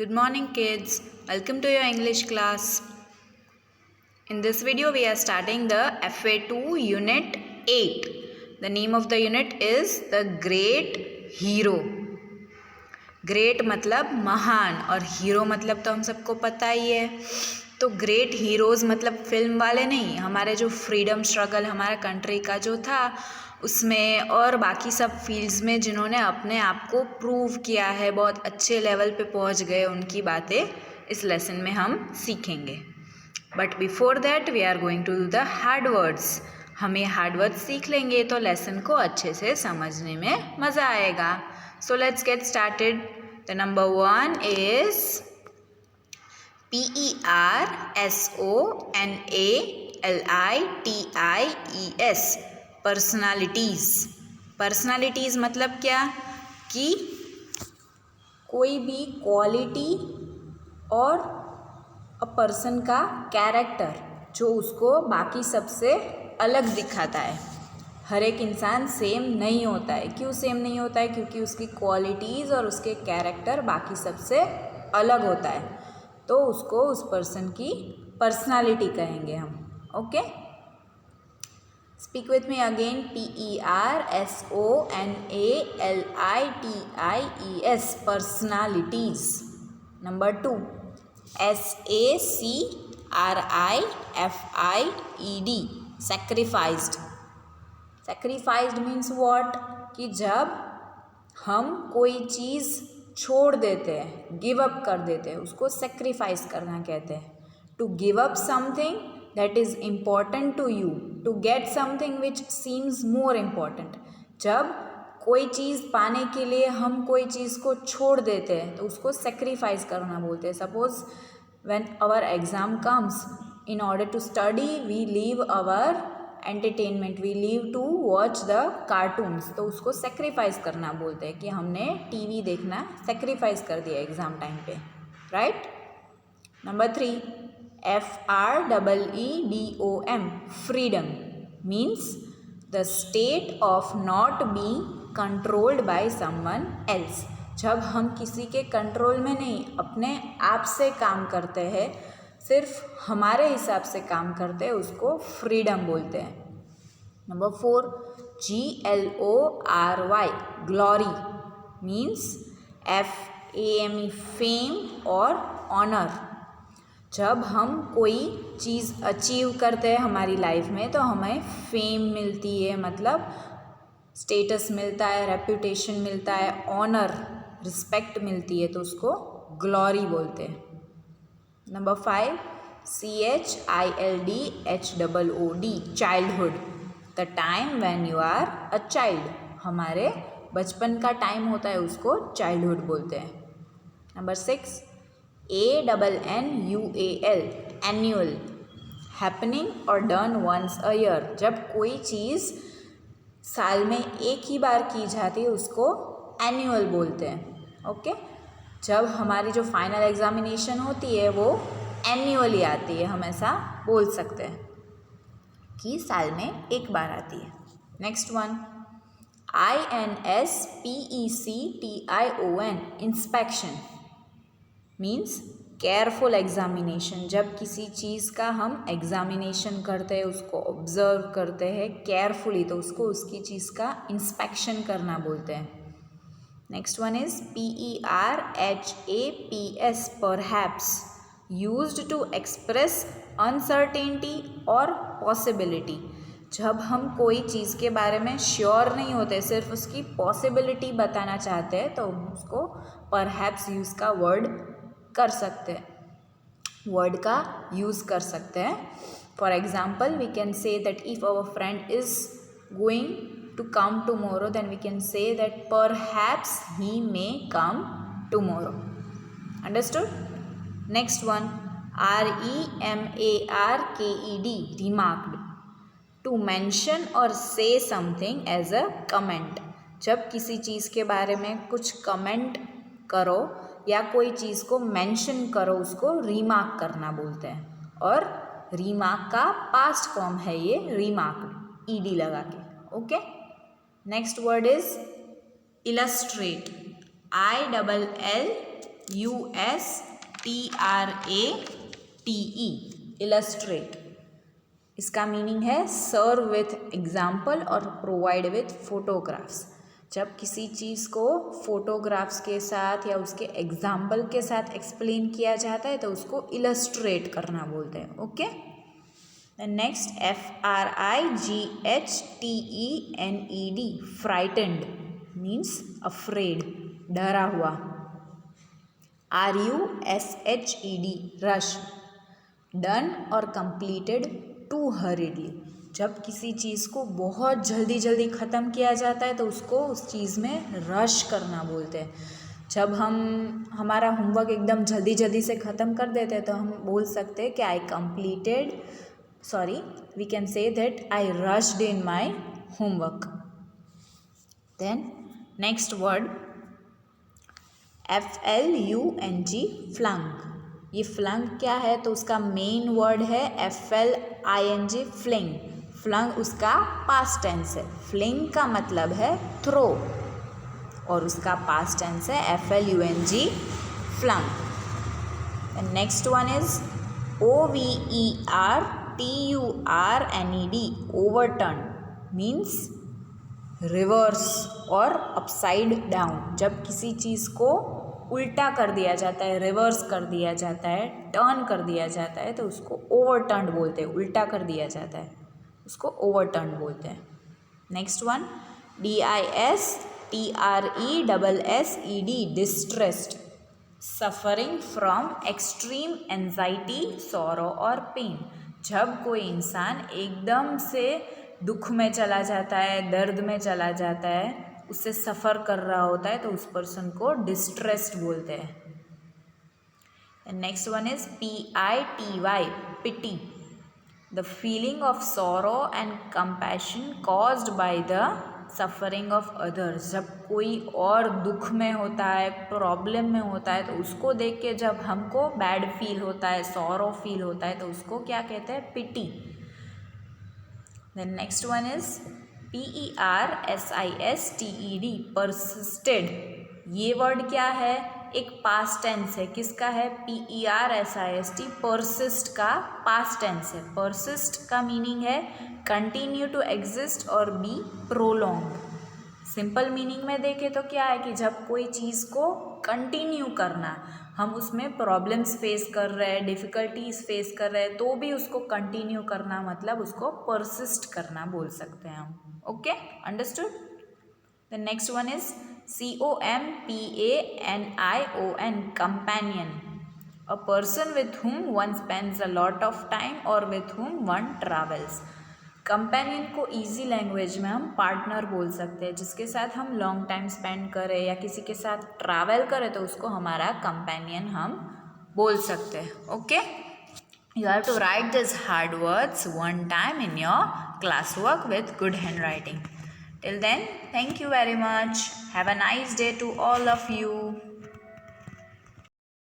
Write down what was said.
Good morning, kids. Welcome to your English class. In this video, we are starting the FA2 Unit 8. The name of the unit is The Great Hero. Great मतलब महान और hero मतलब तो हम सबको पता ही है. तो ग्रेट हीरोज़ मतलब फिल्म वाले नहीं, हमारे जो फ्रीडम स्ट्रगल हमारा कंट्री का जो था उसमें और बाकी सब फील्ड्स में जिन्होंने अपने आप को प्रूव किया है, बहुत अच्छे लेवल पे पहुंच गए, उनकी बातें इस लेसन में हम सीखेंगे. But before that we are going to do the hard words. हमें हार्ड वर्ड्स सीख लेंगे तो लेसन को अच्छे से समझने में मज़ा आएगा. So let's get started. The number 1 is personalities. Personalities. Personalities मतलब क्या कि कोई भी क्वालिटी और अ पर्सन का कैरेक्टर जो उसको बाकी सबसे अलग दिखाता है. हर एक इंसान सेम नहीं होता है. क्यों सेम नहीं होता है? क्योंकि उसकी क्वालिटीज़ और उसके कैरेक्टर बाकी सबसे अलग होता है. तो उसको उस पर्सन की पर्सनालिटी कहेंगे हम. Okay, speak with me again. personalities. Personalities. Number 2 sacrified. sacrificed. Sacrificed means what? कि जब हम कोई चीज़ छोड़ देते हैं, गिव अप कर देते हैं, उसको सेक्रीफाइस करना कहते हैं. To give up something that is important to you to get something which seems more important. जब कोई चीज़ पाने के लिए हम कोई चीज़ को छोड़ देते हैं तो उसको सेक्रीफाइस करना बोलते हैं. Suppose when our exam comes, in order to study we leave our entertainment, we leave to watch the cartoons. तो उसको सेक्रीफाइस करना बोलते हैं कि हमने टीवी देखना सेक्रीफाइस कर दिया एग्ज़ाम टाइम पे. Right. Number 3 freedom. Freedom means the state of not being controlled by someone else. जब हम किसी के कंट्रोल में नहीं, अपने आप से काम करते हैं, सिर्फ हमारे हिसाब से काम करते हैं, उसको फ्रीडम बोलते हैं. Number 4 glory. Glory means fame, fame और ऑनर. जब हम कोई चीज़ अचीव करते हैं हमारी लाइफ में तो हमें फेम मिलती है, मतलब स्टेटस मिलता है, रेपुटेशन मिलता है, ऑनर, रिस्पेक्ट मिलती है, तो उसको ग्लोरी बोलते हैं. Number 5 childhood. Childhood. The time when you are a child. हमारे बचपन का टाइम होता है, उसको चाइल्डहुड बोलते हैं. Number 6 annual. एन्यूअल. हैपनिंग और डन वंस अ ईयर. जब कोई चीज़ साल में एक ही बार की जाती है उसको एनुअल बोलते हैं. ओके. जब हमारी जो फाइनल एग्जामिनेशन होती है वो एन्युअली आती है, हम ऐसा बोल सकते हैं कि साल में एक बार आती है. Next one INSPECTION. Inspection means careful examination. जब किसी चीज़ का हम एग्जामिनेशन करते हैं, उसको ऑब्जर्व करते हैं केयरफुली, तो उसको उसकी चीज़ का इंस्पेक्शन करना बोलते हैं. Next one is PERHAPS. perhaps. used to express uncertainty or possibility. जब हम कोई चीज़ के बारे में श्योर नहीं होते, सिर्फ उसकी पॉसिबिलिटी बताना चाहते हैं, तो उसको परहैप्स यूज़ का वर्ड कर सकते हैं, वर्ड का यूज़ कर सकते हैं. For example we can say that if our friend is going to come tomorrow, then we can say that perhaps he may come tomorrow. Understood? Next one REMARKED. remarked. To mention or say something as a comment. जब किसी चीज़ के बारे में कुछ comment करो या कोई चीज़ को मेंशन करो, उसको रिमार्क करना बोलते हैं. और रिमार्क का पास्ट फॉर्म है ये रिमार्क्ड, ED लगा के. Okay. Next word is illustrate. ILLUSTRATE. Illustrate. इसका मीनिंग है सर्व विथ एग्जाम्पल और प्रोवाइड विथ फोटोग्राफ्स। जब किसी चीज़ को फोटोग्राफ्स के साथ या उसके एग्जाम्पल के साथ एक्सप्लेन किया जाता है तो उसको इलस्ट्रेट करना बोलते हैं। Okay, next FRIGHTENED, frightened means afraid, डरा हुआ। RUSHED, रश, डन और कंप्लीटेड टू हरीडली। जब किसी चीज़ को बहुत जल्दी जल्दी ख़त्म किया जाता है तो उसको उस चीज़ में रश करना बोलते हैं। जब हम हमारा होमवर्क एकदम जल्दी जल्दी से ख़त्म कर देते हैं तो हम बोल सकते हैं कि we can say that I rushed in my homework. Then next word FLUNG, flung। ये फ्लंग क्या है तो उसका मेन वर्ड है FLING, फ्लिंग। फ्लंग उसका पास्ट टेंस है। फ्लिंग का मतलब है थ्रो और उसका पास्ट टेंस है FLUNG, flung. Next one is OVERTURNED, overturn means reverse और अपसाइड डाउन। जब किसी चीज़ को उल्टा कर दिया जाता है, रिवर्स कर दिया जाता है, टर्न कर दिया जाता है तो उसको ओवरटर्न बोलते हैं। उल्टा कर दिया जाता है उसको ओवरटर्न बोलते हैं। Next one DISTRESSED, distressed, suffering from extreme anxiety, sorrow और पेन। जब कोई इंसान एकदम से दुख में चला जाता है, दर्द में चला जाता है, उससे सफ़र कर रहा होता है तो उस पर्सन को डिस्ट्रेस्ड बोलते हैं। Next one is PITY, pity, the feeling of sorrow and compassion caused by the suffering of others. जब कोई और दुख में होता है, प्रॉब्लम में होता है तो उसको देख के जब हमको बैड फील होता है, सॉरो फील होता है तो उसको क्या कहते हैं, pity. Then next one is PERSISTED, persisted. ये वर्ड क्या है, एक पास्ट टेंस है। किसका है, PERSIST, परसिस्ट का पास्ट टेंस है। परसिस्ट का मीनिंग है कंटिन्यू टू एग्जिस्ट और बी प्रोलॉन्ग। सिंपल मीनिंग में देखें तो क्या है कि जब कोई चीज़ को कंटिन्यू करना, हम उसमें प्रॉब्लम्स फेस कर रहे हैं, डिफ़िकल्टीज फेस कर रहे हैं तो भी उसको कंटिन्यू करना, मतलब उसको परसिस्ट करना बोल सकते हैं हम। Okay, understood. The next one is COMPANION, companion, a person with whom one spends a lot of time or with whom one travels। Companion को इजी लैंग्वेज में हम पार्टनर बोल सकते हैं। जिसके साथ हम लॉन्ग टाइम स्पेंड करें या किसी के साथ ट्रैवल करें तो उसको हमारा कंपेनियन हम बोल सकते हैं। Okay, you have to write this hard words one time in your class work with good handwriting. Till then, thank you very much. Have a nice day to all of you.